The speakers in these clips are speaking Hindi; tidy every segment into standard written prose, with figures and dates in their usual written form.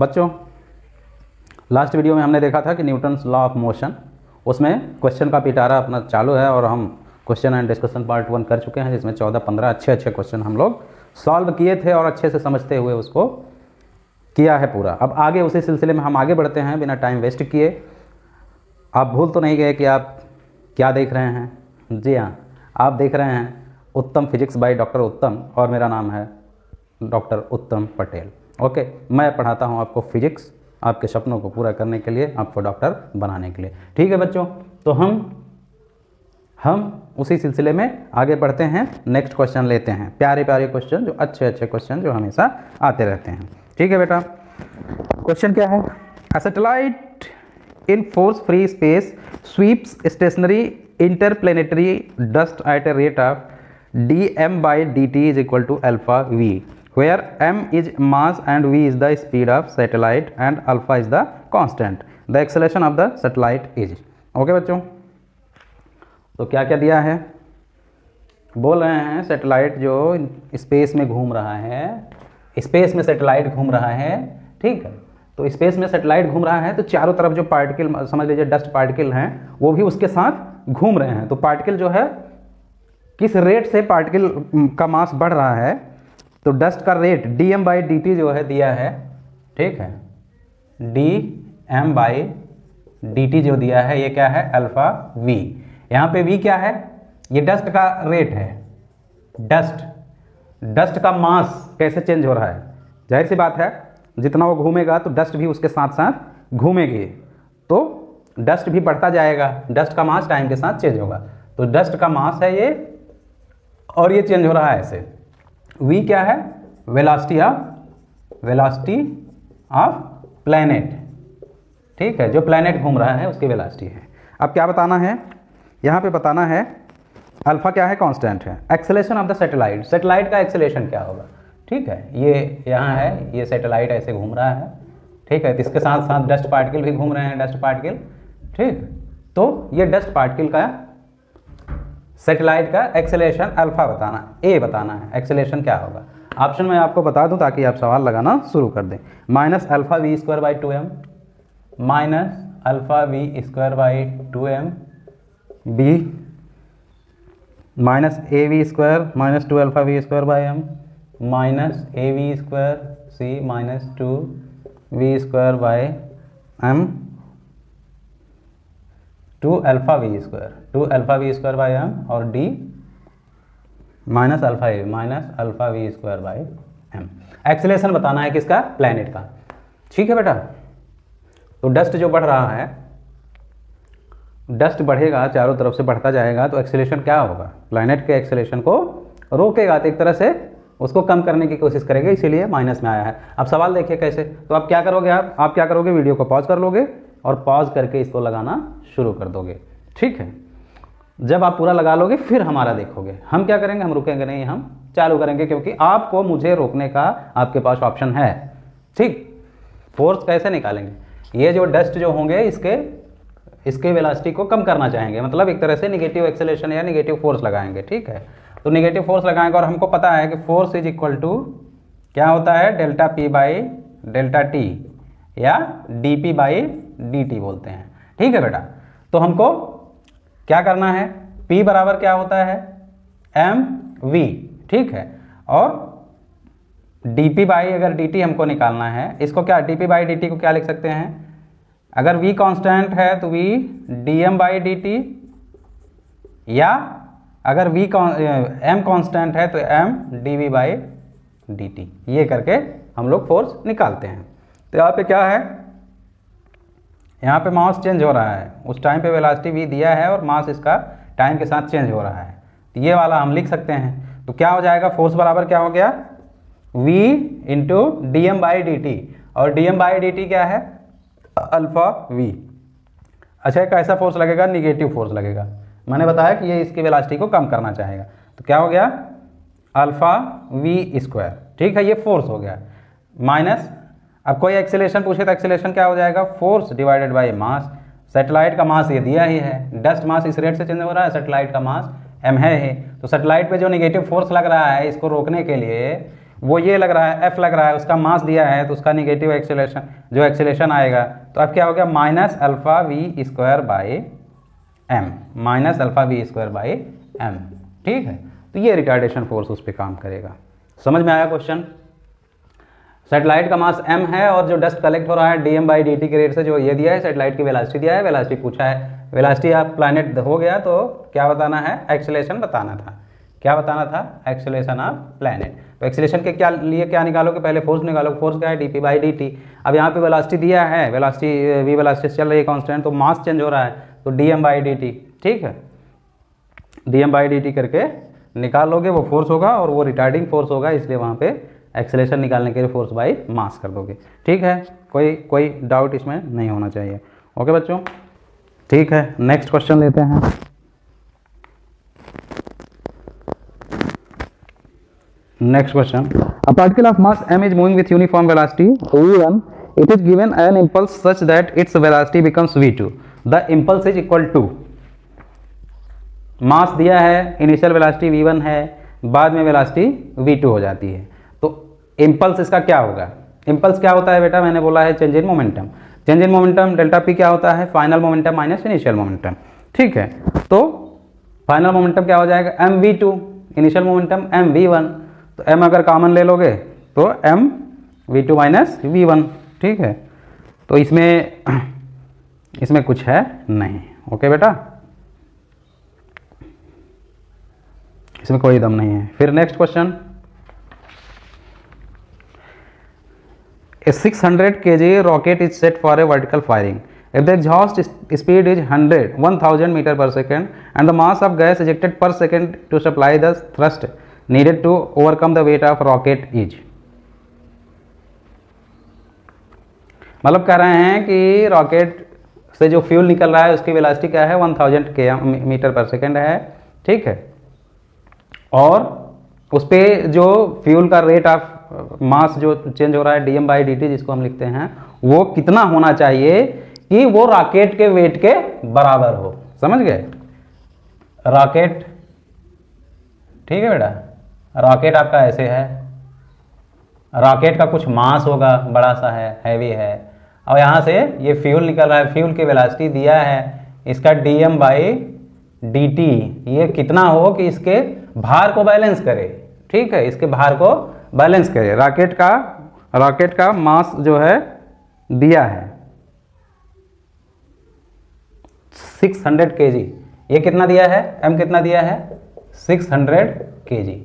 बच्चों लास्ट वीडियो में हमने देखा था कि न्यूटन्स लॉ ऑफ मोशन, उसमें क्वेश्चन का पिटारा अपना चालू है और हम क्वेश्चन एंड डिस्कशन पार्ट 1 कर चुके हैं, जिसमें 14-15 अच्छे क्वेश्चन हम लोग सॉल्व किए थे और अच्छे से समझते हुए उसको किया है पूरा। अब आगे उसी सिलसिले में हम आगे बढ़ते हैं बिना टाइम वेस्ट किए। आप भूल तो नहीं गए कि आप क्या देख रहे हैं? जी हाँ, आप देख रहे हैं उत्तम फिजिक्स बाय डॉक्टर उत्तम और मेरा नाम है डॉक्टर उत्तम पटेल। ओके, मैं पढ़ाता हूँ आपको फिजिक्स, आपके सपनों को पूरा करने के लिए, आपको डॉक्टर बनाने के लिए। ठीक है बच्चों, तो हम उसी सिलसिले में आगे बढ़ते हैं। नेक्स्ट क्वेश्चन लेते हैं, प्यारे क्वेश्चन, जो अच्छे क्वेश्चन जो हमेशा आते रहते हैं। ठीक है बेटा, क्वेश्चन क्या है? A satellite in force free space sweeps stationary interplanetary dust at a rate of dm/dt is equal to alpha v, where m is mass and v is the speed of satellite and alpha is the constant. The acceleration of the satellite is. Okay बच्चों, तो क्या क्या दिया है? बोल रहे हैं सेटेलाइट जो स्पेस में घूम रहा है, स्पेस में सेटेलाइट घूम रहा है। ठीक है, तो स्पेस में सेटेलाइट घूम रहा है तो चारों तरफ जो पार्टिकल, समझ लीजिए डस्ट पार्टिकल हैं, वो भी उसके साथ घूम रहे हैं। तो पार्टिकल जो है किस रेट से पार्टिकल का मास बढ़ रहा है, तो डस्ट का रेट dm/dt जो है दिया है। ठीक है, dm/dt जो दिया है ये क्या है? Alpha v। यहाँ पे v क्या है? ये डस्ट का रेट है। डस्ट का मास कैसे चेंज हो रहा है? जाहिर सी बात है, जितना वो घूमेगा तो डस्ट भी उसके साथ साथ घूमेगी, तो डस्ट भी बढ़ता जाएगा। डस्ट का मास टाइम के साथ चेंज होगा, तो डस्ट का मास है ये और ये चेंज हो रहा है ऐसे। v क्या है? Velocity of planet. ठीक है, जो प्लैनेट घूम रहा है उसकी वेलोसिटी है। अब क्या बताना है? यहाँ पे बताना है अल्फा क्या है? कांस्टेंट है। Acceleration of the satellite, satellite का एक्सेलेरेशन क्या होगा? ठीक है, ये यहाँ है, ये सैटेलाइट ऐसे घूम रहा है। ठीक है, तो इसके साथ साथ डस्ट पार्टिकल भी घूम रहे हैं, डस्ट पार्टिकल। ठीक, तो ये डस्ट पार्टिकल का सैटेलाइट का एक्सेलेरेशन अल्फा बताना, ए बताना है। एक्सेलेरेशन क्या होगा? ऑप्शन में आपको बता दूं ताकि आप सवाल लगाना शुरू कर दें। -α_v²/2m, -α_v²/2m, B -av² -2α_v²/m, -av², सी -2v²/m, 2α_v²/m और डी -α_v²/m। एक्सेलेरेशन बताना है किसका? प्लैनेट का। ठीक है बेटा, तो डस्ट जो बढ़ रहा है, डस्ट बढ़ेगा, चारों तरफ से बढ़ता जाएगा, तो एक्सेलेरेशन क्या होगा? प्लैनेट के एक्सेलेरेशन को रोकेगा, तो एक तरह से उसको कम करने की कोशिश करेंगे, इसीलिए माइनस में आया है। अब सवाल देखिए कैसे। तो आप क्या करोगे? आप क्या करोगे? वीडियो को पॉज कर लोगे और पॉज करके इसको लगाना शुरू कर दोगे। ठीक है, जब आप पूरा लगा लोगे फिर हमारा देखोगे। हम क्या करेंगे? हम रुकेंगे नहीं, हम चालू करेंगे, क्योंकि आपको मुझे रोकने का आपके पास ऑप्शन है। ठीक, फोर्स कैसे निकालेंगे? ये जो डस्ट जो होंगे इसके वेलोसिटी को कम करना चाहेंगे, मतलब एक तरह से निगेटिव एक्सेलेरेशन या निगेटिव फोर्स लगाएंगे। ठीक है, तो निगेटिव फोर्स लगाएंगे और हमको पता है कि फोर्स इज इक्वल टू क्या होता है? ΔP/ΔT या dP/dt बोलते हैं। ठीक है बेटा, तो हमको क्या करना है? P बराबर क्या होता है? mv। ठीक है, और dP/अगर dt हमको निकालना है, इसको क्या dP/dt को क्या लिख सकते हैं? अगर v कांस्टेंट है तो v dm/dt, या अगर m कांस्टेंट है तो m dv/dt। ये करके हम लोग फोर्स निकालते हैं। तो यहाँ पे क्या है? यहाँ पे मास चेंज हो रहा है, उस टाइम पे वेलोसिटी v दिया है और मास इसका टाइम के साथ चेंज हो रहा है, तो ये वाला हम लिख सकते हैं। तो क्या हो जाएगा? फोर्स बराबर क्या हो गया? v × dm/dt, और dm/dt क्या है? Alpha v। अच्छा, कैसा फोर्स लगेगा? निगेटिव फोर्स लगेगा। मैंने बताया कि ये इसकी वेलोसिटी को कम करना चाहेगा, तो क्या हो गया? α_v²। ठीक है, ये फोर्स हो गया। माइनस, अब कोई एक्सेलेरेशन पूछे तो एक्सेलेरेशन क्या हो जाएगा? Force divided by mass. Satellite का मास ये दिया ही है, डस्ट मास इस रेट से चेंज हो रहा है, सैटेलाइट का मास m है ही। तो सैटेलाइट पे जो निगेटिव फोर्स लग रहा है, इसको रोकने के लिए वो ये लग रहा है, एफ लग रहा है, उसका मास दिया है तो उसका निगेटिव एक्सेलरेशन, जो एक्सेलरेशन आएगा तो अब क्या हो गया, minus alpha v square by m, minus alpha v square by m. ठीक है, तो ये रिटार्डेशन फोर्स उस पर काम करेगा। समझ में आया क्वेश्चन? सैटेलाइट का मास m है और जो डस्ट कलेक्ट हो रहा है dm बाई dt के रेट से, जो ये दिया है सैटेलाइट की वेलोसिटी दिया है, वेलोसिटी पूछा है, वेलोसिटी आप प्लैनेट हो गया तो क्या बताना है, एक्सेलरेशन बताना था। क्या बताना था, एक्सेलरेशन ऑफ प्लैनेट। तो एक्सेलरेशन के क्या लिए क्या निकालोगे, पहले फोर्स निकालो, फोर्स क्या है dp बाई dt। अब यहाँ पे वेलोसिटी दिया है, वेलोसिटी v वेलोसिटी चल रही है कांस्टेंट, तो मास चेंज हो रहा है तो dm बाई dt। ठीक है, dm बाई dt करके निकाल लोगे, वो फोर्स होगा और वो रिटार्डिंग फोर्स होगा, इसलिए वहाँ पे एक्सेलरेशन निकालने के लिए फोर्स बाई मास कर दोगे। ठीक है, कोई डाउट इसमें नहीं होना चाहिए। ओके बच्चों, ठीक है, नेक्स्ट क्वेश्चन लेते हैं। Next question, a particle of mass m is moving with uniform velocity v1, it is given an impulse such that its velocity becomes v2, the impulse is equal to, मास दिया है, इनिशियल वेलोसिटी v1 है, बाद में वेलोसिटी v2 हो जाती है, तो इम्पल्स इसका क्या होगा, इम्पल्स क्या होता है बेटा, मैंने बोला है change in momentum, change in momentum delta p क्या होता है, final momentum minus initial momentum. ठीक है, तो फाइनल मोमेंटम क्या हो जाएगा, m v two, initial momentum m v one, तो एम अगर कॉमन ले लोगे तो m v two minus v one. ठीक है, तो इसमें कुछ है नहीं। ओके बेटा, इसमें कोई दम नहीं है। फिर next question, A 600 kg rocket is set for a vertical firing. If the exhaust speed is 1000 meter per second and the mass of gas ejected per second to supply the thrust needed to overcome the weight of rocket is, मतलब कह रहे हैं कि रॉकेट से जो फ्यूल निकल रहा है उसकी वेलोसिटी क्या है, 1000 मीटर पर सेकेंड है। ठीक है, और उस पर जो फ्यूल का रेट ऑफ मास जो चेंज हो रहा है dm बाई dt, जिसको हम लिखते हैं, वो कितना होना चाहिए कि वो रॉकेट के वेट के बराबर हो। समझ गए, रॉकेट, ठीक है बेटा, रॉकेट आपका ऐसे है, रॉकेट का कुछ मास होगा, बड़ा सा है, हैवी है, और यहाँ से ये फ्यूल निकल रहा है, फ्यूल की वेलोसिटी दिया है, इसका dm बाई dt ये कितना हो कि इसके भार को बैलेंस करे। ठीक है, इसके भार को बैलेंस करे। रॉकेट का मास जो है दिया है 600 kg, ये कितना दिया है, m कितना दिया है, 600 kg।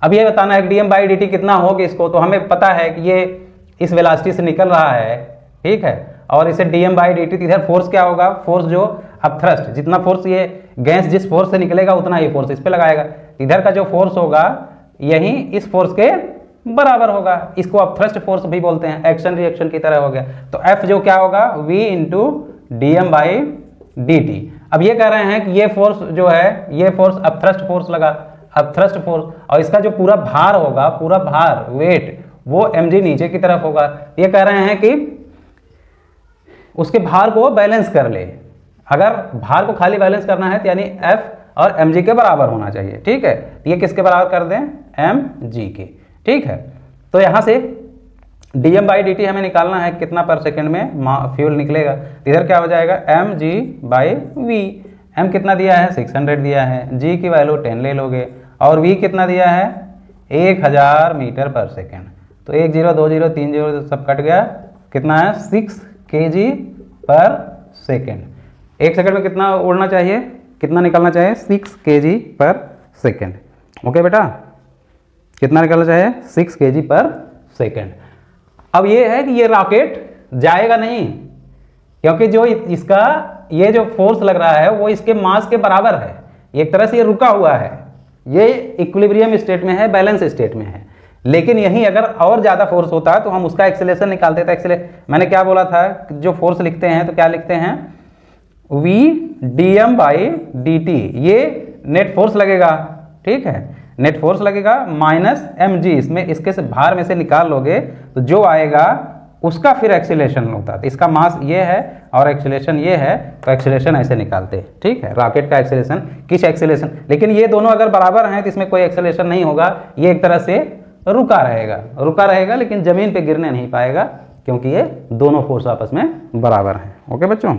अब ये बताना है कि dm बाई dt कितना हो कि इसको, तो हमें पता है कि ये इस वेलोसिटी से निकल रहा है। ठीक है, और इसे dm बाई dt, इधर फोर्स क्या होगा, फोर्स जो अब थ्रस्ट, जितना फोर्स ये गैस जिस फोर्स से निकलेगा उतना ही फोर्स इस पे लगाएगा, इधर का जो फोर्स होगा यही इस फोर्स के बराबर होगा। इसको आप थ्रस्ट फोर्स भी बोलते हैं, एक्शन रिएक्शन की तरह हो गया। तो F जो क्या होगा, V into dm by dt। अब ये कह रहे हैं कि ये फोर्स जो है, ये फोर्स अब थ्रस्ट फोर्स लगा, अब थ्रस्ट फोर्स, और इसका जो पूरा भार होगा, पूरा भार वेट, वो mg नीचे की तरफ होगा। ये कह रहे हैं कि उसके भार को बैलेंस कर ले। अगर भार को खाली बैलेंस करना है तो यानी F और mg के बराबर होना चाहिए। ठीक है, ये किसके बराबर कर दें, mg के। ठीक है, तो यहाँ से dm बाई dt हमें निकालना है कितना पर सेकंड में फ्यूल निकलेगा, इधर क्या हो जाएगा, mg बाई v। m कितना दिया है, 600 दिया है, g की वैल्यू 10 ले लोगे, और v कितना दिया है, 1000 मीटर पर सेकंड। तो 1 0 2 0 3 0 सब कट गया, कितना है, 6 kg पर सेकेंड। एक सेकंड में कितना उड़ना चाहिए, कितना निकलना चाहिए, 6 kg पर सेकेंड। ओके बेटा, कितना निकलना चाहिए, 6 kg पर सेकेंड। अब ये है कि ये रॉकेट जाएगा नहीं, क्योंकि जो इसका ये जो फोर्स लग रहा है वो इसके मास के बराबर है। एक तरह से ये रुका हुआ है, ये इक्विलिब्रियम स्टेट में है, बैलेंस स्टेट में है। लेकिन यहीं अगर और ज़्यादा फोर्स होता तो हम उसका एक्सेलरेशन निकालते थे। मैंने क्या बोला था, जो फोर्स लिखते हैं तो क्या लिखते हैं, V dm बाई dt, ये नेट फोर्स लगेगा। ठीक है, नेट फोर्स लगेगा माइनस mg, इसमें इसके से भार में से निकाल लोगे तो जो आएगा उसका फिर एक्सेलरेशन होता है। इसका मास ये है और एक्सेलरेशन ये है, तो एक्सेलरेशन ऐसे निकालते हैं। ठीक है, रॉकेट का एक्सेलरेशन, किस एक्सेलरेशन, लेकिन ये दोनों अगर बराबर हैं तो इसमें कोई एक्सेलरेशन नहीं होगा, ये एक तरह से रुका रहेगा लेकिन ज़मीन पे गिरने नहीं पाएगा, क्योंकि ये दोनों फोर्स आपस में बराबर हैं। ओके बच्चों,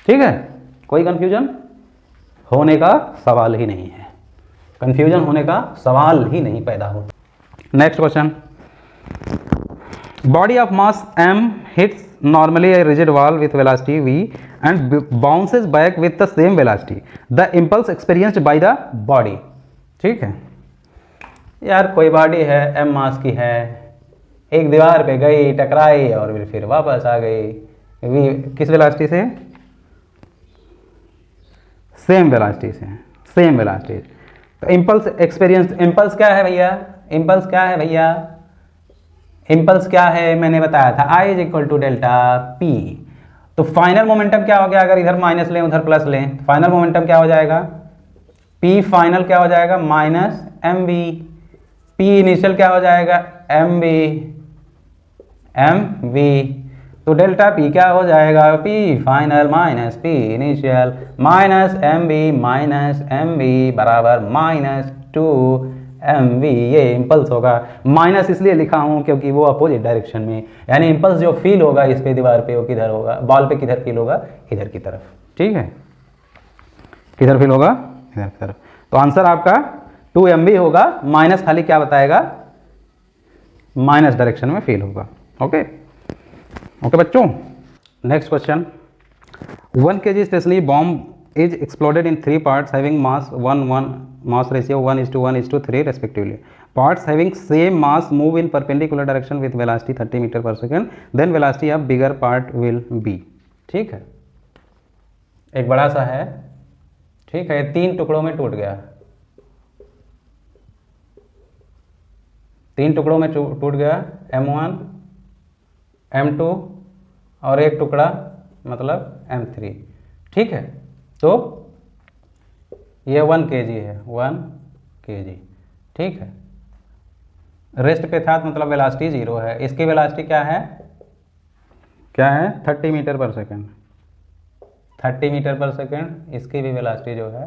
ठीक है, कोई कंफ्यूजन होने का सवाल ही नहीं है, कंफ्यूजन होने का सवाल ही नहीं पैदा होता। Next question, body of mass m hits normally a rigid wall with velocity v and bounces back with the same velocity, the impulse experienced by the body। ठीक है यार, कोई बॉडी है m मास की है, एक दीवार पे गई, टकराई और फिर वापस आ गई, v किस वेलोसिटी से? सेम वेलोसिटी से, सेम वेलोसिटी। तो इम्पल्स एक्सपीरियंस, इम्पल्स क्या है भैया? इम्पल्स क्या है भैया? इम्पल्स क्या है मैंने बताया था, I is equal to delta p. तो फाइनल मोमेंटम क्या हो गया? अगर इधर माइनस लें उधर प्लस लें, फाइनल मोमेंटम क्या हो जाएगा? P फाइनल क्या हो जाएगा? Minus m v. P initial क्या हो जाएगा? M v. तो डेल्टा P क्या हो जाएगा? P final minus P initial minus m v बराबर माइनस 2mv। ये इम्पल्स होगा। माइनस इसलिए लिखा हूँ क्योंकि वो अपोजिट डायरेक्शन में, यानी इम्पल्स जो फील होगा इस पे दीवार पे वो किधर होगा? बॉल पे किधर फील होगा? इधर की तरफ। ठीक है, किधर फील होगा? इधर की तरफ। तो आंसर आपका 2mv होगा। माइनस खाली क्या बताएगा? माइनस डायरेक्शन में फील होगा। ओके ओके बच्चों, next question, 1 kg stationary bomb is exploded in 3 parts having mass 1 mass ratio 1:1:3 respectively. Parts having same mass move in perpendicular direction with velocity 30 meter per second. Then velocity of bigger part will be। ठीक है, एक बड़ा सा है, ठीक है, 3 टुकड़ों में टूट गया, 3 टुकड़ों में टूट गया, M1 M2 और एक टुकड़ा मतलब M3। ठीक है, तो ये 1 kg है, 1 kg। ठीक है, रेस्ट पे था मतलब वेलोसिटी 0 है। इसकी वेलोसिटी क्या है? 30 मीटर पर सेकेंड, 30 मीटर पर सेकेंड। इसकी भी वेलोसिटी जो है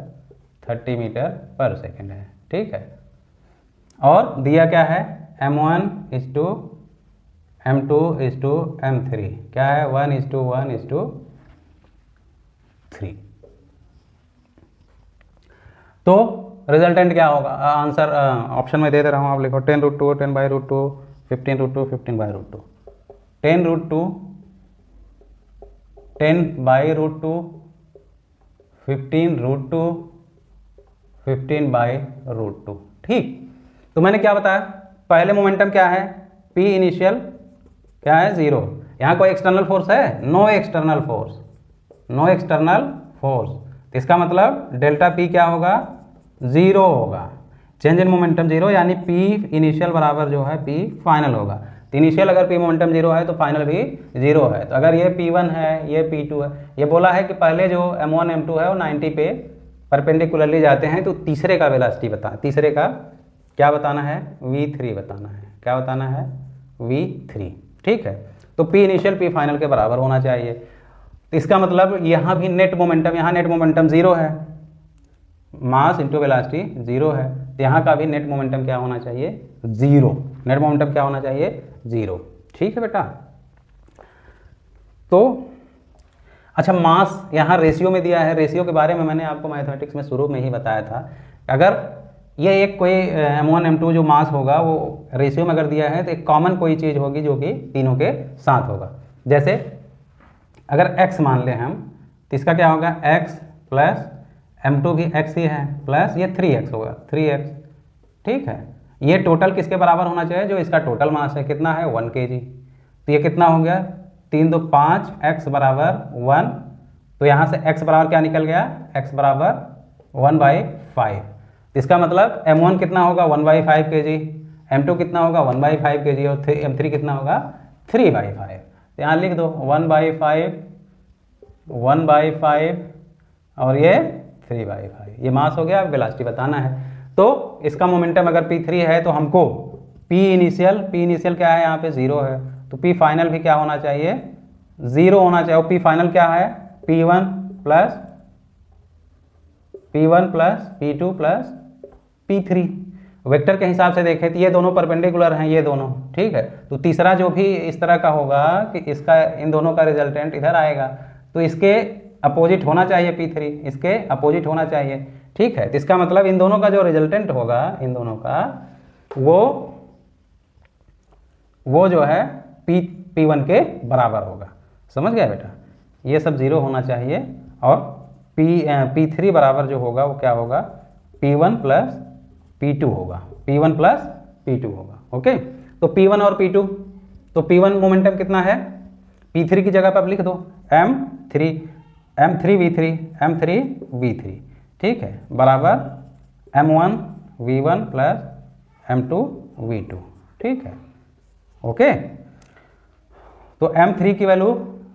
30 मीटर पर सेकेंड है। ठीक है, और दिया क्या है? M1 is to M2 is to M3 क्या है? 1:1:3। तो रिजल्टेंट क्या होगा? आंसर ऑप्शन में दे दे रहा हूँ, आप लिखो 10√2 10/√2 15√2 15/√2 10√2 10/√2 15√2 15/√2। ठीक, तो मैंने क्या बताया? पहले मोमेंटम क्या है? P इनिशियल क्या है? 0। यहाँ कोई एक्सटर्नल फोर्स है? No external force, no external force. तो इसका मतलब डेल्टा P क्या होगा? 0 होगा। चेंज इन मोमेंटम 0, यानी P इनिशियल बराबर जो है P फाइनल होगा। तो इनिशियल अगर P मोमेंटम 0 है तो फाइनल भी 0 है। तो अगर ये P1 है, ये P2 है, ये बोला है कि पहले जो M1 M2 है वो 90 पे परपेंडिकुलरली जाते हैं, तो तीसरे का वेलोसिटी बता, तीसरे का क्या बताना है? V3 बताना है। क्या बताना है? V3। ठीक है, तो P इनिशियल P फाइनल के बराबर होना चाहिए। तो इसका मतलब यहाँ भी नेट मोमेंटम, यहाँ नेट मोमेंटम 0 है, मास इंटू वेलोसिटी 0 है, तो यहाँ का भी नेट मोमेंटम क्या होना चाहिए? 0। नेट मोमेंटम क्या होना चाहिए? 0। ठीक है बेटा। तो अच्छा, मास यहाँ रेशियो में दिया है। रेशियो के बारे में मैंने आपको मैथमेटिक्स में शुरू में ही बताया था। अगर ये एक कोई M1 M2 जो मास होगा वो रेशियो में अगर दिया है तो एक कॉमन कोई चीज़ होगी जो कि तीनों के साथ होगा। जैसे अगर x मान लें हम, तो इसका क्या होगा? x प्लस M2 भी x ही है, प्लस ये 3x होगा, 3x। ठीक है, ये टोटल किसके बराबर होना चाहिए? जो इसका टोटल मास है, कितना है? 1 kg। तो ये कितना हो गया? 3 2 5, x बराबर 1। तो यहाँ से x बराबर क्या निकल गया? x बराबर 1/5। इसका मतलब M1 कितना होगा? 1/5 kg, M2 कितना होगा? 1/5 kg, और M3 कितना होगा? 3/5। तो यहाँ लिख दो 1/5 और ये 3/5। ये मास हो गया। अब वेलोसिटी बताना है। तो इसका मोमेंटम अगर P3 है तो हमको P इनिशियल क्या है? यहाँ पे 0 है, तो P फाइनल भी क्या होना चाहिए? 0 होना चाहिए। और P फाइनल क्या है? P1 plus P2 plus P3। Vector के हिसाब से देखें तो ये दोनों परपेंडिकुलर हैं, ये दोनों, ठीक है। तो तीसरा जो भी इस तरह का होगा कि इसका इन दोनों का रिजल्टेंट इधर आएगा, तो इसके अपोजिट होना चाहिए P3, इसके अपोजिट होना चाहिए, ठीक है। तो इसका मतलब इन दोनों का जो रिजल्टेंट होगा, इन दोनों का वो जो है P1 के बराबर होगा। समझ गया बेटा? ये सब 0 होना चाहिए और P3 बराबर जो होगा वो क्या होगा, P1 प्लस P2 होगा, P1 प्लस P2 होगा। ओके, तो P1 और P2, तो P1 मोमेंटम कितना है, P3 की जगह पर आप लिख दो M3V3, ठीक है, बराबर M1V1 प्लस M2V2, ठीक है। ओके, तो M3 की वैल्यू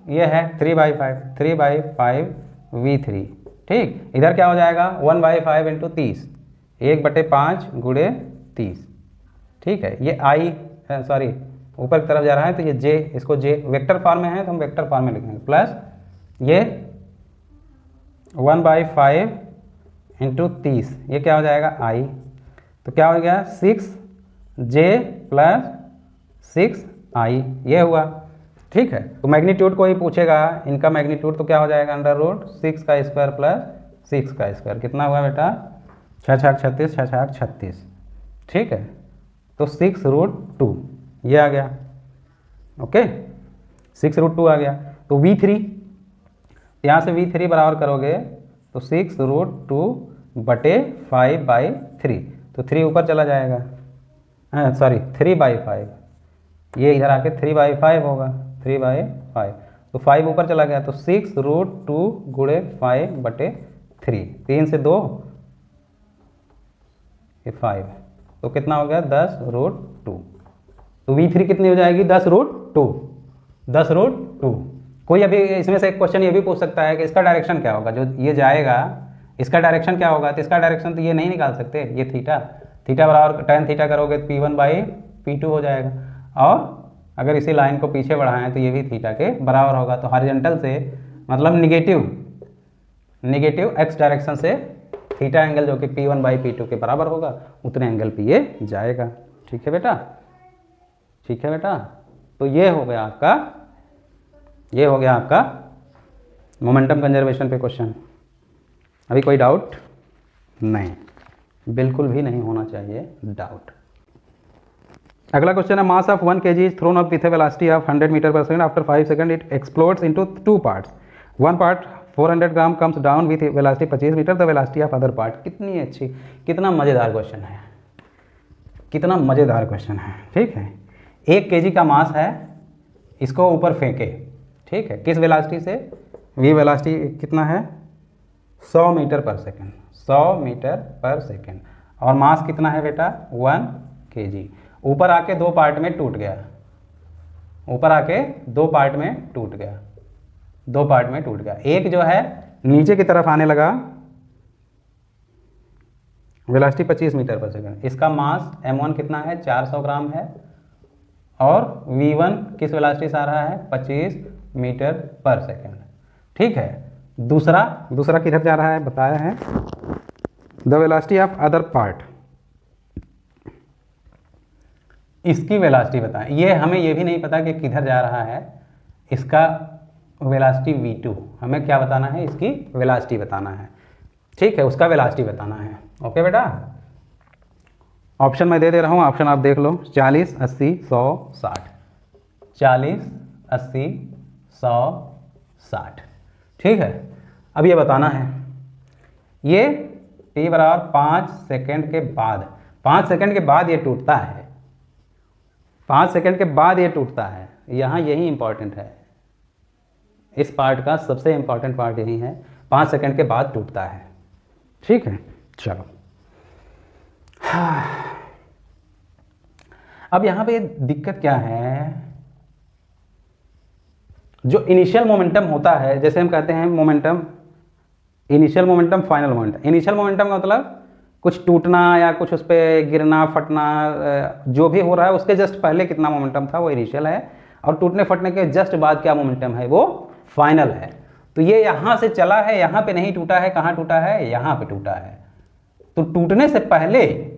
ये है 3/5 ठीक। इधर क्या हो जाएगा 1/5 इंटू 30, 1/5 गुणे 30, ठीक है। ये I सॉरी ऊपर की तरफ जा रहा है तो ये J, इसको J वेक्टर फॉर्म में है तो हम वेक्टर फॉर्म में लिखेंगे, प्लस ये 1/5 इंटू 30, ये क्या हो जाएगा I, तो क्या हो गया 6J प्लस 6I, ये हुआ, ठीक है। तो मैग्नीट्यूड को ही पूछेगा, इनका मैग्नीट्यूड तो क्या हो जाएगा √6 का स्क्वायर प्लस 6 का स्क्वायर, कितना हुआ बेटा 6×36, 6×36, ठीक है। तो 6√2 ये आ गया, ओके 6√2 आ गया। तो V3 यहाँ से V3 बराबर करोगे तो 6√2/5/3, तो 3 ऊपर चला जाएगा, सॉरी 3/5, ये इधर आके 3/5 होगा, 3/5, तो 5 ऊपर चला गया, तो 6√2 गुणे 5/3, 3 से 2 ये 5, तो कितना हो गया 10√2, तो V3 कितनी हो जाएगी 10√2। कोई अभी इसमें से एक क्वेश्चन ये भी पूछ सकता है कि इसका डायरेक्शन क्या होगा, जो ये जाएगा इसका डायरेक्शन क्या होगा, तो इसका डायरेक्शन तो ये नहीं निकाल सकते, ये थीटा बराबर tan थीटा करोगे तो P1/P2 हो जाएगा, और अगर इसी लाइन को पीछे बढ़ाएं तो ये भी थीटा के बराबर होगा। तो हॉरिजॉन्टल से मतलब निगेटिव x डायरेक्शन से थीटा एंगल जो कि P1/P2 के बराबर होगा उतने एंगल पे ये जाएगा, ठीक है बेटा, ठीक है बेटा। तो ये हो गया आपका मोमेंटम कंजर्वेशन पे क्वेश्चन। अभी कोई डाउट नहीं, बिल्कुल भी नहीं होना चाहिए डाउट। अगला क्वेश्चन है mass of 1 kg is thrown up with a velocity of 100 metre per second, after 5 second it explodes into 2 parts, one part 400 gram comes down with velocity 25 metre, the velocity of other part. कितनी अच्छी, कितना मज़ेदार क्वेश्चन है, कितना मज़ेदार क्वेश्चन है, ठीक है। 1 kg का मास है, इसको ऊपर फेंके, ठीक है, किस वेलोसिटी से, v वेलोसिटी कितना है 100 metre per second, 100 metre per second, और मास कितना है बेटा 1 kg। ऊपर आके 2 पार्ट में टूट गया, ऊपर आके 2 पार्ट में टूट गया, 2 पार्ट में टूट गया। एक जो है नीचे की तरफ आने लगा, वेलोसिटी 25 मीटर पर सेकंड, इसका मास m1 कितना है 400 ग्राम है, और v1 किस वेलोसिटी से आ रहा है 25 मीटर पर सेकंड, ठीक है। दूसरा किधर जा रहा है बताया है, the velocity of other part, इसकी वेलोसिटी बताएं। ये हमें ये भी नहीं पता कि किधर जा रहा है, इसका वेलोसिटी v2, हमें क्या बताना है, इसकी वेलोसिटी बताना है, ठीक है, उसका वेलोसिटी बताना है। ओके बेटा, ऑप्शन मैं दे रहा हूँ, ऑप्शन आप देख लो, 40, 80, 100, 60, 40, 80, 100, 60, ठीक है। अब ये बताना है, ये t बराबर 5 सेकेंड के बाद, 5 सेकेंड के बाद ये टूटता है, 5 सेकेंड के बाद ये टूटता है, यहाँ यही इंपॉर्टेंट है, इस पार्ट का सबसे इंपॉर्टेंट पार्ट यही है, 5 सेकेंड के बाद टूटता है, ठीक है। चलो अब यहाँ पे दिक्कत क्या है, जो इनिशियल मोमेंटम होता है, जैसे हम कहते हैं momentum, initial momentum, final momentum. Initial momentum का मतलब कुछ टूटना या कुछ उस पर गिरना फटना, जो भी हो रहा है उसके जस्ट पहले कितना मोमेंटम था वो इनिशियल है, और टूटने फटने के जस्ट बाद क्या मोमेंटम है वो फाइनल है। तो ये यहाँ से चला है, यहाँ पे नहीं टूटा है, कहाँ टूटा है, यहाँ पे टूटा है। तो टूटने से पहले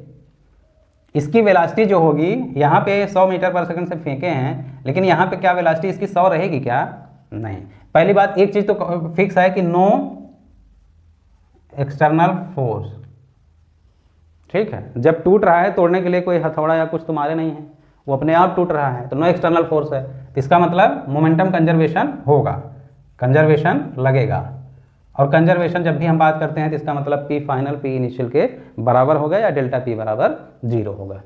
इसकी वेलोसिटी जो होगी, यहाँ पे 100 मीटर पर सेकंड से फेंके हैं, लेकिन यहाँ पे क्या वेलोसिटी इसकी 100 रहेगी क्या? नहीं। पहली बात, एक चीज़ तो फिक्स है कि नो एक्सटर्नल फोर्स, ठीक है। जब टूट रहा है, तोड़ने के लिए कोई हथौड़ा या कुछ तुम्हारे नहीं है, वो अपने आप टूट रहा है, तो नो एक्सटर्नल फोर्स है। इसका मतलब मोमेंटम कंजर्वेशन होगा, कंजर्वेशन लगेगा। और कंजर्वेशन जब भी हम बात करते हैं तो इसका मतलब पी फाइनल पी इनिशियल के बराबर होगा या डेल्टा पी बराबर 0 होगा।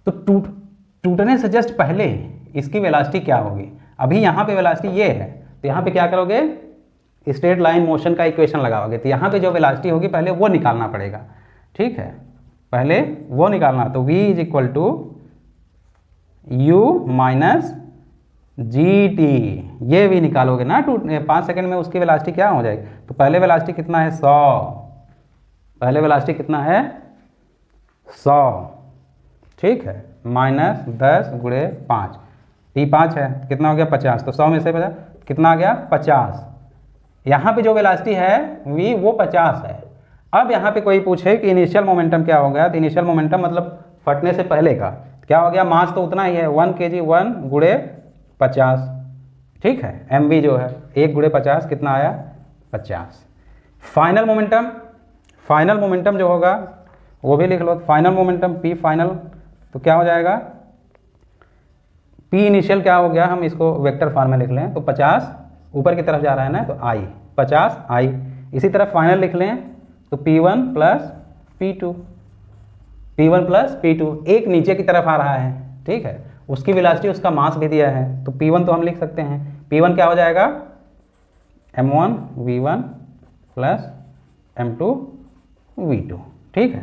तो टूटने से जस्ट पहले इसकी वेलोसिटी क्या होगी? अभी यहाँ पे वेलोसिटी ये है, तो यहाँ पे क्या करोगे? स्ट्रेट लाइन मोशन का इक्वेशन लगाओगे, तो यहाँ पे जो वेलोसिटी होगी पहले वो निकालना पड़ेगा, ठीक है, पहले वो निकालना। तो v is equal to u minus g t, ये भी निकालोगे ना। 5 सेकंड में उसकी वेलोसिटी क्या हो जाएगी? तो पहले वेलोसिटी कितना है? 100। पहले वेलोसिटी कितना है? 100, ठीक है, माइनस 10 गुणे 5, टी 5 है, कितना हो गया? 50। तो 100 में से 50 कितना आ गया? 50। यहाँ पे जो वेलोसिटी है v वो 50 है। अब यहाँ पे कोई पूछे कि इनिशियल मोमेंटम क्या हो गया, तो इनिशियल मोमेंटम मतलब फटने से पहले का क्या हो गया? मास तो उतना ही है, 1 kg 1 गुणे 50, ठीक है। mv जो है 1 गुणे 50 कितना आया? 50। फाइनल मोमेंटम, फाइनल मोमेंटम जो होगा वो भी लिख लो। फाइनल मोमेंटम p फाइनल तो क्या हो जाएगा? p इनिशियल क्या हो गया, हम इसको वेक्टर फॉर्म में लिख लें, तो 50 ऊपर की तरफ जा रहा है ना, तो i 50 i। इसी तरह फाइनल लिख लें तो p1 plus p2, p1 plus p2, एक नीचे की तरफ आ रहा है, ठीक है, उसकी वेलोसिटी उसका मास भी दिया है, तो p1 तो हम लिख सकते हैं, p1 क्या हो जाएगा? m1 v1 plus m2 v2, ठीक है।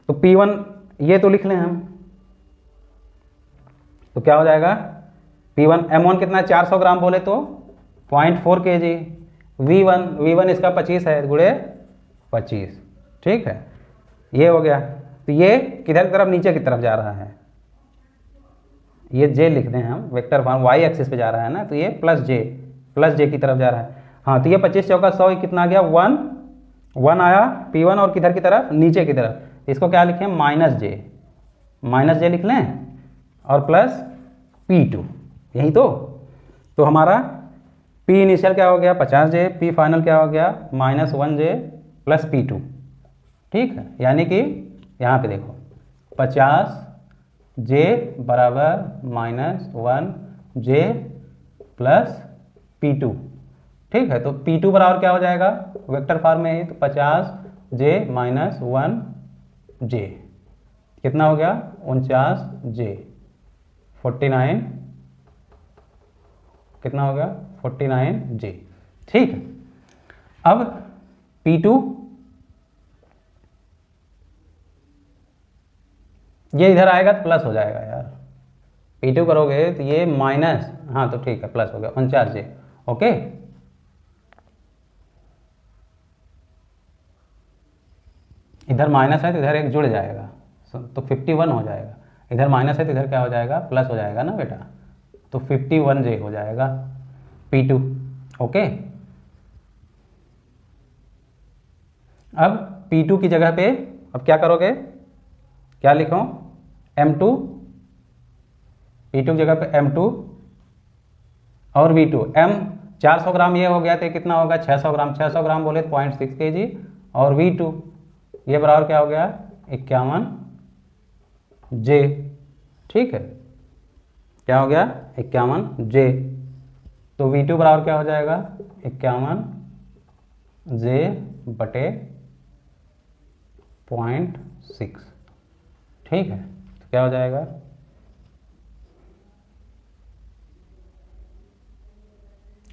तो p1 ये तो लिख लें हम, तो क्या हो जाएगा? p1 m1 कितना? 400 ग्राम बोले तो 0.4 kg, v1 इसका 25 है गुणे 25, ठीक है, ये हो गया। तो ये किधर की तरफ? नीचे की तरफ जा रहा है, ये j लिख दें हम, वेक्टर फॉर्म y एक्सिस पे जा रहा है ना, तो ये प्लस j की तरफ जा रहा है। हाँ, तो ये 25 चौका 100 कितना आ गया? 1 आया p1, और किधर की तरफ? नीचे की तरफ। इसको क्या लिखें? माइनस j लिख लें और प्लस p2, यही तो हमारा p इनिशियल क्या हो गया? 50j, p फाइनल क्या हो गया? -1j प्लस p2, ठीक है। यानी कि यहाँ पे देखो 50j बराबर -1j प्लस p2, ठीक है। तो p2 बराबर क्या हो जाएगा? वेक्टर फॉर्म में है, तो 50j माइनस 1j कितना हो गया? 49j, 49 कितना हो गया? 49j, ठीक है। अब p2 ये इधर आएगा तो प्लस हो जाएगा यार, p2 करोगे तो ये माइनस, हाँ तो ठीक है, प्लस हो गया 49j, ओके। इधर माइनस है तो इधर एक जुड़ जाएगा, तो 51 हो जाएगा। इधर माइनस है तो इधर क्या हो जाएगा? प्लस हो जाएगा ना बेटा, तो 51j हो जाएगा p2, ओके। अब p2 की जगह पे अब क्या करोगे? क्या लिखो? m2, p2 की जगह पे m2 और v2, m 400 ग्राम ये हो गया तो कितना होगा? 600 ग्राम, 600 ग्राम बोले तो 0.6 kg, और v2 ये बराबर क्या हो गया? 51j, ठीक है, क्या हो गया? 51j। तो v2 बराबर क्या हो जाएगा? 51j बटे 0.6, ठीक है। तो क्या हो जाएगा?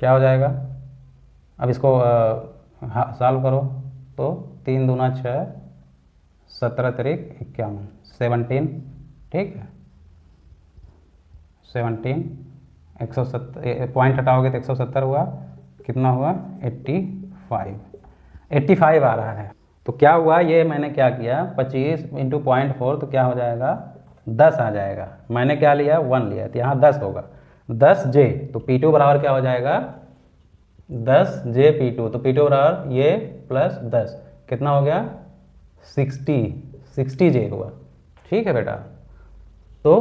क्या हो जाएगा? अब इसको सॉल्व करो तो 3 दूना 6, 17 तरीक 51, 17, ठीक है, 17, 170 पॉइंट हटाओगे तो 170 हुआ, कितना हुआ? 85 आ रहा है। तो क्या हुआ? ये मैंने क्या किया? 25 × 0.4 तो क्या हो जाएगा? 10 आ जाएगा। मैंने क्या लिया? 1 लिया, तो यहाँ 10 होगा, 10j। तो p2 बराबर क्या हो जाएगा? 10j p2, तो p2 बराबर ये प्लस 10 कितना हो गया? 60j हुआ, ठीक है बेटा। तो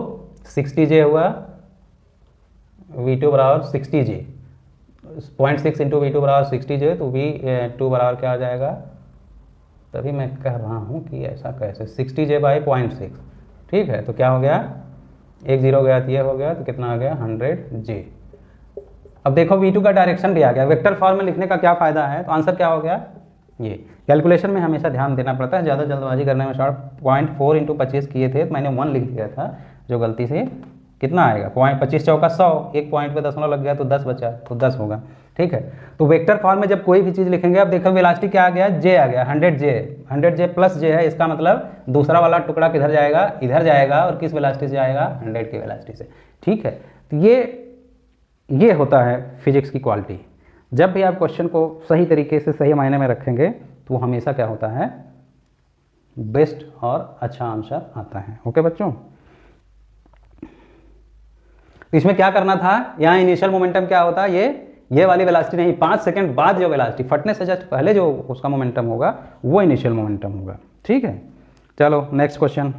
60J हुआ, V2 बराबर 60J, 0.6 इंटू V2 बराबर 60J, तो V2 बराबर क्या आ जाएगा, तभी मैं कह रहा हूँ कि ऐसा कैसे, 60J बाई 0.6, ठीक है। तो क्या हो गया, एक जीरो गया तो ये हो गया, तो कितना आ गया 100J। अब देखो V2 का डायरेक्शन भी आ गया। वेक्टर फॉर्म में लिखने का क्या फ़ायदा है, तो आंसर क्या हो गया, ये कैलकुलेशन में हमेशा ध्यान देना पड़ता है, ज़्यादा जल्दबाजी करने में। 0.4 इंटू 25 किए थे तो मैंने 1 लिख दिया था, जो गलती से कितना आएगा, 25 चौका 100, एक पॉइंट पे दशमलव लग गया तो 10 बचा, तो 10 होगा, ठीक है। तो वेक्टर फॉर्म में जब कोई भी चीज़ लिखेंगे, अब देखो वेलोसिटी क्या आ गया, J आ गया, 100J प्लस J है, इसका मतलब दूसरा वाला टुकड़ा किधर जाएगा, इधर जाएगा, और किस वेलोसिटी से आएगा, 100 की वेलोसिटी से, ठीक है। तो ये होता है फिजिक्स की क्वालिटी। जब भी आप क्वेश्चन को सही तरीके से सही मायने में रखेंगे तो हमेशा क्या होता है, बेस्ट और अच्छा आंसर आता है। ओके बच्चों, तो इसमें क्या करना था, यहाँ इनिशियल मोमेंटम क्या होता है, ये वाली वेलोसिटी नहीं, 5 सेकंड बाद जो वेलोसिटी, फटने से जस्ट पहले जो उसका मोमेंटम होगा वो इनिशियल मोमेंटम होगा, ठीक है। चलो next question.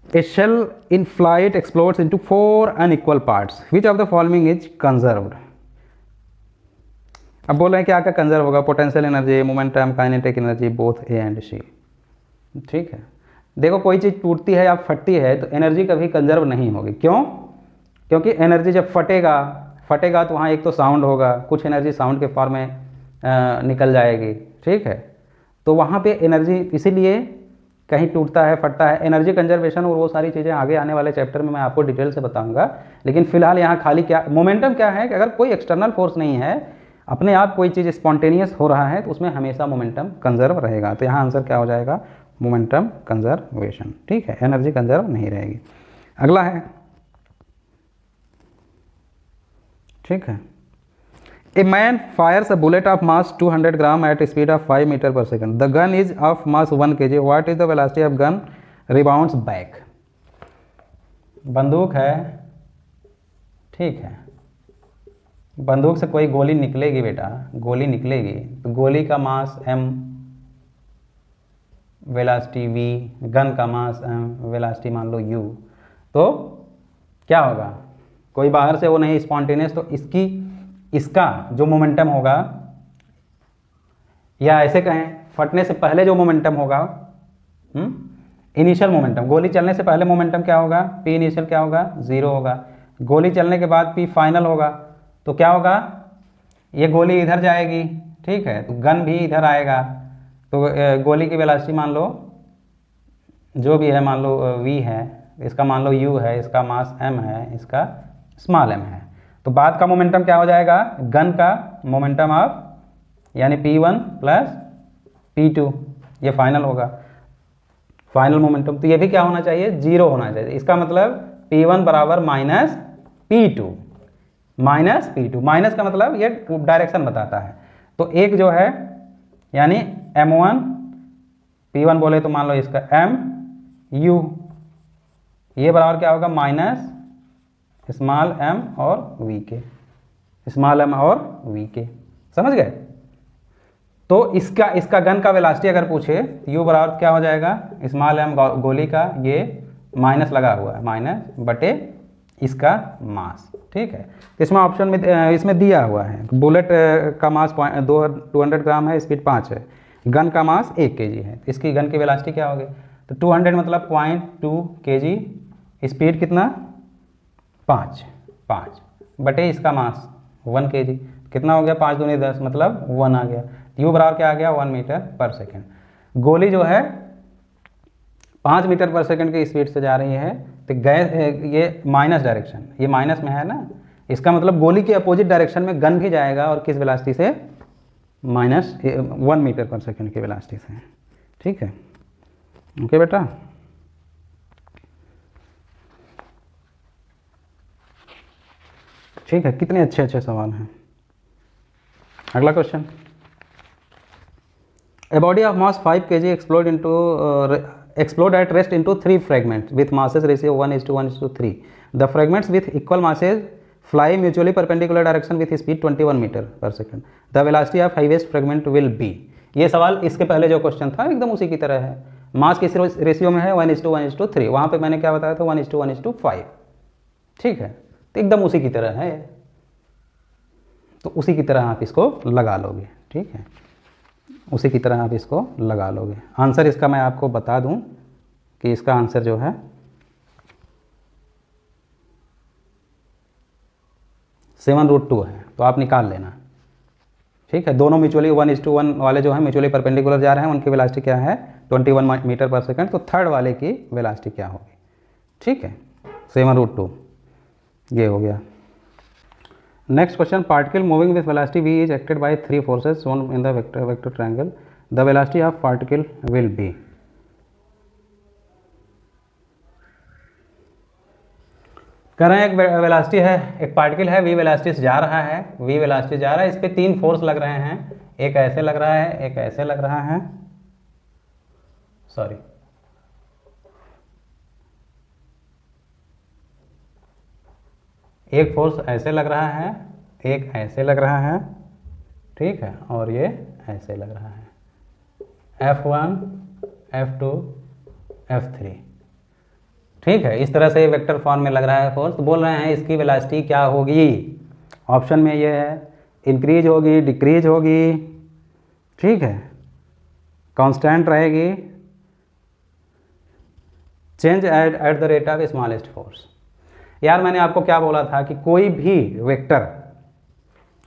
A shell in flight explodes into 4 unequal parts. Which of the following is conserved? अब बोल रहे हैं क्या क्या कंजर्व होगा, potential energy, momentum, kinetic energy, both A and C, ठीक है। देखो कोई चीज़ टूटती है या फटती है तो एनर्जी कभी कंजर्व नहीं होगी, क्यों, क्योंकि एनर्जी जब फटेगा तो वहाँ एक तो साउंड होगा, कुछ एनर्जी साउंड के फॉर्म में निकल जाएगी, ठीक है। तो वहाँ पे एनर्जी, इसीलिए कहीं टूटता है, फटता है, एनर्जी कंजर्वेशन और वो सारी चीज़ें आगे आने वाले चैप्टर में मैं आपको डिटेल से बताऊंगा। लेकिन फिलहाल यहाँ खाली क्या मोमेंटम क्या है कि अगर कोई एक्सटर्नल फोर्स नहीं है, अपने आप कोई चीज़ स्पॉन्टेनियस हो रहा है, तो उसमें हमेशा मोमेंटम कंजर्व रहेगा। तो यहाँ आंसर क्या हो जाएगा, मोमेंटम कंजर्वेशन, ठीक है, एनर्जी कंजर्व नहीं रहेगी। अगला है, ठीक है, A man fires a bullet of mass 200 gram at a speed of 5 meter per second. The gun is of mass 1 kg. What is the velocity of gun rebounds back? बंदूक है, ठीक है, बंदूक से कोई गोली निकलेगी बेटा, गोली निकलेगी, तो गोली का मास m, वेलोसिटी v, गन का मास m, वेलोसिटी मान लो u, तो क्या होगा, कोई बाहर से वो नहीं स्पॉन्टेनियस, तो इसका जो मोमेंटम होगा, या ऐसे कहें फटने से पहले जो मोमेंटम होगा, इनिशियल मोमेंटम, गोली चलने से पहले मोमेंटम क्या होगा, P इनिशियल क्या होगा, 0 होगा, गोली चलने के बाद P फाइनल होगा, तो क्या होगा, ये गोली इधर जाएगी, ठीक है, तो गन भी इधर आएगा, तो गोली की वेलोसिटी मान लो जो भी है, मान लो v है, इसका मान लो u है, इसका मास m है, इसका स्मॉल m है, तो बाद का मोमेंटम क्या हो जाएगा, गन का मोमेंटम ऑफ यानी P1 प्लस P2, ये फाइनल होगा, फाइनल मोमेंटम, तो ये भी क्या होना चाहिए, 0 होना चाहिए। इसका मतलब P1 बराबर माइनस P2, माइनस का मतलब ये डायरेक्शन बताता है, तो एक जो है यानी M1, P1 बोले तो मान लो इसका MU, ये बराबर क्या होगा, माइनस स्मॉल m और v के, स्मॉल m और v के, समझ गए। तो इसका गन का वेलोसिटी अगर पूछे तो u बराबर क्या हो जाएगा, स्मॉल m गोली का, ये माइनस लगा हुआ है, माइनस बटे इसका मास, ठीक है। तो इसमें ऑप्शन में इसमें दिया हुआ है, बुलेट का मास 200 ग्राम है, स्पीड 5 है, गन का मास 1 kg है, इसकी गन की वेलोसिटी क्या होगी, तो 200 मतलब 0.2 kg, स्पीड कितना 5 बटे इसका मास 1 kg, कितना हो गया, 5 दूनी 10 मतलब 1 आ गया, यू बराबर क्या आ गया, 1 मीटर पर सेकेंड। गोली जो है 5 मीटर पर सेकेंड की स्पीड से जा रही है, तो गैस ये माइनस डायरेक्शन, ये माइनस में है ना, इसका मतलब गोली के अपोजिट डायरेक्शन में गन भी जाएगा, और किस वेलोसिटी से, -1 मीटर पर सेकेंड की वेलोसिटी से, ठीक है। ओके बेटा, ठीक है, कितने अच्छे अच्छे सवाल हैं। अगला question, a body of mass 5 kg explode at rest into 3 fragments with masses ratio 1:1:3. The fragments with equal masses fly mutually perpendicular direction with speed 21 meter per second. The velocity of highest fragment will be. ये सवाल इसके पहले जो क्वेश्चन था एकदम उसी की तरह है, मास किस रेशियो में है 1:1:3, वहाँ पे मैंने क्या बताया था 1:1:5, ठीक है। तो एकदम उसी की तरह है, तो उसी की तरह आप इसको लगा लोगे, ठीक है, उसी की तरह आप इसको लगा लोगे। आंसर इसका मैं आपको बता दूं कि इसका आंसर जो है 7√2 है, तो आप निकाल लेना, ठीक है। दोनों म्यूचुअली 1:1 वाले जो है म्यूचुअली परपेंडिकुलर जा रहे हैं, उनकी वेलोसिटी क्या है 21 मीटर पर सेकंड, तो थर्ड वाले की वेलोसिटी क्या होगी, ठीक है, 7√2, ये हो गया। Next question, particle moving with velocity v is acted by 3 forces shown in the vector triangle, the velocity of particle will be. कह रहे हैं एक वेलोसिटी है, एक पार्टिकल है v वेलोसिटी से जा रहा है, v वेलोसिटी जा रहा है, इस पे 3 फोर्स लग रहे हैं, एक ऐसे लग रहा है, एक ऐसे लग रहा है, सॉरी एक फोर्स ऐसे लग रहा है, एक ऐसे लग रहा है, ठीक है, और ये ऐसे लग रहा है, F1 F2 F3, ठीक है। इस तरह से वेक्टर फॉर्म में लग रहा है फोर्स, तो बोल रहे हैं इसकी वेलोसिटी क्या होगी। ऑप्शन में ये है इंक्रीज होगी, डिक्रीज होगी, ठीक है, कांस्टेंट रहेगी, change at the rate of smallest force. यार मैंने आपको क्या बोला था कि कोई भी वेक्टर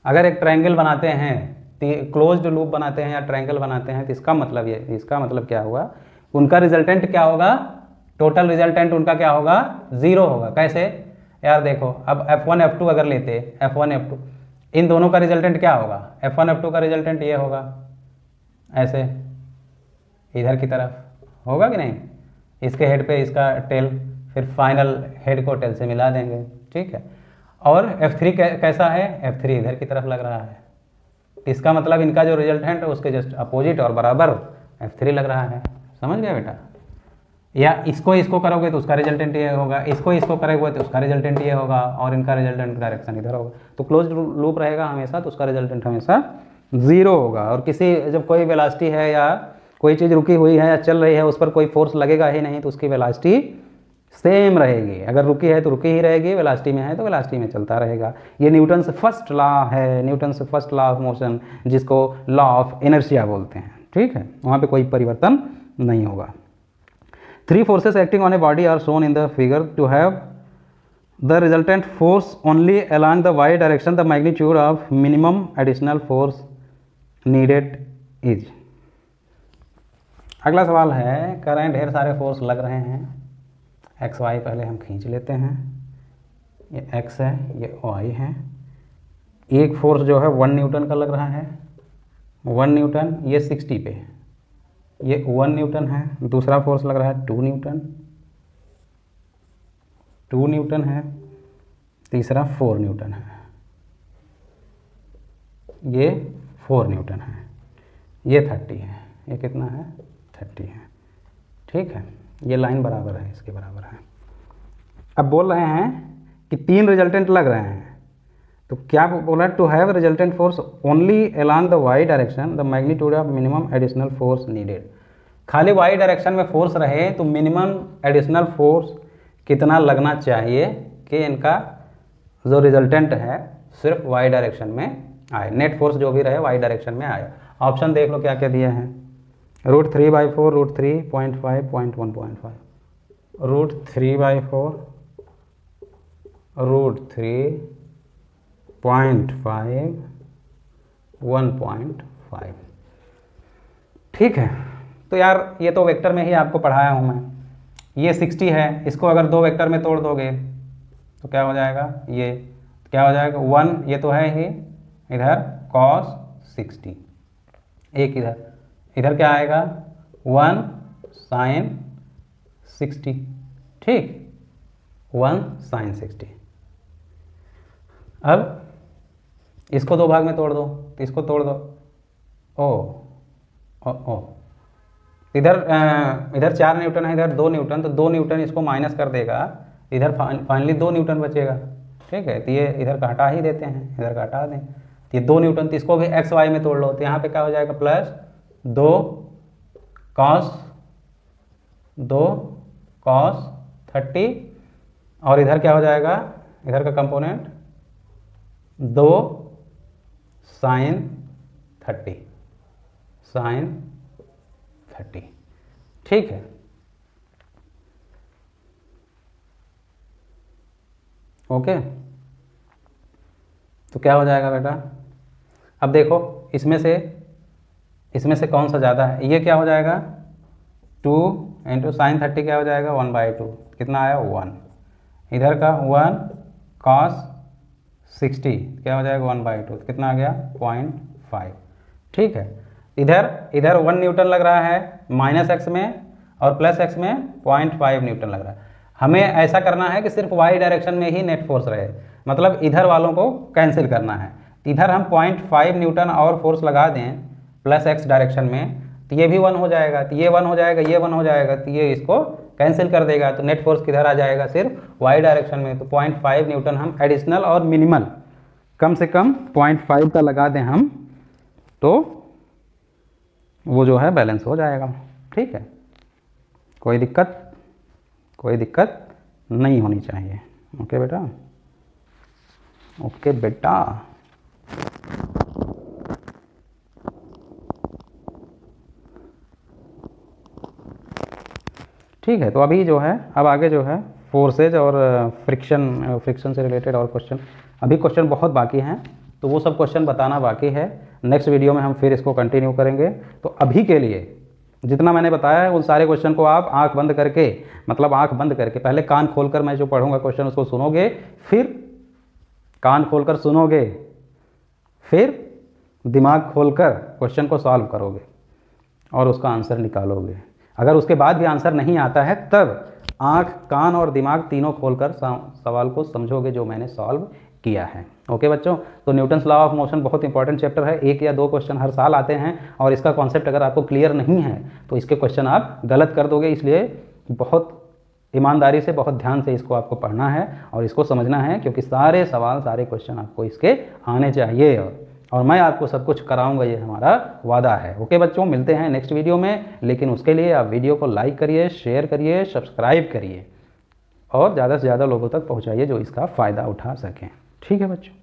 अगर एक ट्रायंगल बनाते हैं, क्लोज्ड लूप बनाते हैं या ट्रायंगल बनाते हैं, तो इसका मतलब क्या हुआ, उनका रिजल्टेंट क्या होगा, टोटल रिजल्टेंट उनका क्या होगा, 0 होगा। कैसे यार देखो, अब F1 F2 अगर लेते, F1 F2 इन दोनों का रिजल्टेंट क्या होगा, F1 F2 का रिजल्टेंट ये होगा, ऐसे इधर की तरफ होगा कि नहीं, इसके हेड पे इसका टेल, फिर फाइनल हेड को टेल से मिला देंगे, ठीक है। और F3 कैसा है, F3 इधर की तरफ लग रहा है, इसका मतलब इनका जो रिजल्टेंट है उसके जस्ट अपोजिट और बराबर F3 लग रहा है, समझ गया बेटा। या इसको करोगे तो उसका रिजल्टेंट ये होगा, इसको करोगे तो उसका रिजल्टेंट ये होगा, और इनका रिजल्टेंट डायरेक्शन इधर होगा। तो क्लोज्ड लूप रहेगा हमेशा, तो उसका रिजल्टेंट हमेशा 0 होगा। और किसी जब कोई वेलोसिटी है या कोई चीज़ रुकी हुई है या चल रही है, उस पर कोई फोर्स लगेगा ही नहीं, तो उसकी वेलोसिटी सेम रहेगी। अगर रुकी है तो रुकी ही रहेगी, वेलोसिटी में है तो वेलोसिटी में चलता रहेगा। ये न्यूटन से फर्स्ट लॉ है, न्यूटन से फर्स्ट लॉ ऑफ मोशन, जिसको लॉ ऑफ इनर्शिया बोलते हैं, ठीक है। वहाँ पे कोई परिवर्तन नहीं होगा। 3 forces acting on a body are shown in the figure. To have the resultant force only along the y direction, the magnitude of minimum additional force needed is। अगला सवाल है, कह रहे हैं ढेर सारे फोर्स लग रहे हैं, एक्स वाई पहले हम खींच लेते हैं, ये एक्स है, ये वाई है। एक फोर्स जो है 1 न्यूटन का लग रहा है, 1 न्यूटन, ये 60 पे है, ये 1 न्यूटन है। दूसरा फोर्स लग रहा है 2 न्यूटन, 2 न्यूटन है। तीसरा 4 न्यूटन है, ये 4 न्यूटन है, ये 30 है, ये कितना है 30 है, ठीक है। ये लाइन बराबर है, इसके बराबर है। अब बोल रहे हैं कि 3 रिजल्टेंट लग रहे हैं, तो क्या बोला, to have resultant force only along the y direction, the magnitude of minimum additional force needed. खाली वाई डायरेक्शन में फोर्स रहे तो मिनिमम एडिशनल फोर्स कितना लगना चाहिए कि इनका जो रिजल्टेंट है सिर्फ वाई डायरेक्शन में आए, नेट फोर्स जो भी रहे वाई डायरेक्शन में आए। ऑप्शन देख लो क्या क्या दिए हैं, √3/4, √3, 0.5, 1.5, √3/4, √3, 0.5, 1.5, ठीक है। तो यार ये तो वेक्टर में ही आपको पढ़ाया हूँ मैं, ये 60 है, इसको अगर 2 वेक्टर में तोड़ दोगे तो क्या हो जाएगा, ये क्या हो जाएगा 1, ये तो है ही, इधर cos 60, एक इधर क्या आएगा 1 sin 60, ठीक, 1 sin 60। अब इसको 2 भाग में तोड़ दो, तो इसको तोड़ दो, ओ इधर 4 न्यूटन है, इधर 2 न्यूटन, तो 2 न्यूटन इसको माइनस कर देगा, इधर फाइनली 2 न्यूटन बचेगा, ठीक है। तो ये इधर का हटा ही देते हैं, इधर का हटा दें, तो ये 2 न्यूटन, तो इसको भी एक्स वाई में तोड़ लो, तो यहाँ पे क्या हो जाएगा +2 cos 2 cos 30 और इधर क्या हो जाएगा, इधर का कंपोनेंट 2 sin 30, sin 30। ठीक है, ओके। तो क्या हो जाएगा बेटा, अब देखो इसमें से कौन सा ज़्यादा है, ये क्या हो जाएगा 2 इंटू साइन 30 क्या हो जाएगा 1/2, कितना आया 1। इधर का 1 cos 60 क्या हो जाएगा 1/2, कितना आ गया 0.5। ठीक है, इधर 1 न्यूटन लग रहा है -x में और +x में 0.5 न्यूटन लग रहा है। हमें ऐसा करना है कि सिर्फ y डायरेक्शन में ही नेट फोर्स रहे, मतलब इधर वालों को कैंसिल करना है। इधर हम 0.5 न्यूटन और फोर्स लगा दें +x डायरेक्शन में, तो ये भी 1 हो जाएगा, तो ये 1 हो जाएगा, ये 1 हो जाएगा, तो ये इसको कैंसिल कर देगा, तो नेट फोर्स किधर आ जाएगा सिर्फ y डायरेक्शन में। तो 0.5 न्यूटन हम एडिशनल और मिनिमल कम से कम 0.5 का लगा दें हम, तो वो जो है बैलेंस हो जाएगा। ठीक है, कोई दिक्कत नहीं होनी चाहिए। ओके बेटा, ओके बेटा। ठीक है, तो अभी जो है अब आगे जो है फोर्सेज और फ्रिक्शन से रिलेटेड और क्वेश्चन, अभी क्वेश्चन बहुत बाकी हैं, तो वो सब क्वेश्चन बताना बाकी है। नेक्स्ट वीडियो में हम फिर इसको कंटिन्यू करेंगे। तो अभी के लिए जितना मैंने बताया है उन सारे क्वेश्चन को आप आंख बंद करके, मतलब आंख बंद करके, पहले कान खोलकर मैं जो पढ़ूंगा क्वेश्चन उसको सुनोगे, फिर कान खोलकर सुनोगे, फिर दिमाग खोलकर क्वेश्चन को सॉल्व करोगे और उसका आंसर निकालोगे। अगर उसके बाद भी आंसर नहीं आता है तब आंख, कान और दिमाग तीनों खोलकर सवाल को समझोगे जो मैंने सॉल्व किया है। ओके बच्चों, तो न्यूटन्स लॉ ऑफ मोशन बहुत इंपॉर्टेंट चैप्टर है, 1 या 2 क्वेश्चन हर साल आते हैं और इसका कॉन्सेप्ट अगर आपको क्लियर नहीं है तो इसके क्वेश्चन आप गलत कर दोगे। इसलिए बहुत ईमानदारी से, बहुत ध्यान से इसको आपको पढ़ना है और इसको समझना है, क्योंकि सारे सवाल, सारे क्वेश्चन आपको इसके आने चाहिए और मैं आपको सब कुछ कराऊंगा, ये हमारा वादा है। ओके बच्चों, मिलते हैं नेक्स्ट वीडियो में, लेकिन उसके लिए आप वीडियो को लाइक करिए, शेयर करिए, सब्सक्राइब करिए और ज़्यादा से ज़्यादा लोगों तक पहुंचाइए जो इसका फ़ायदा उठा सकें। ठीक है बच्चों।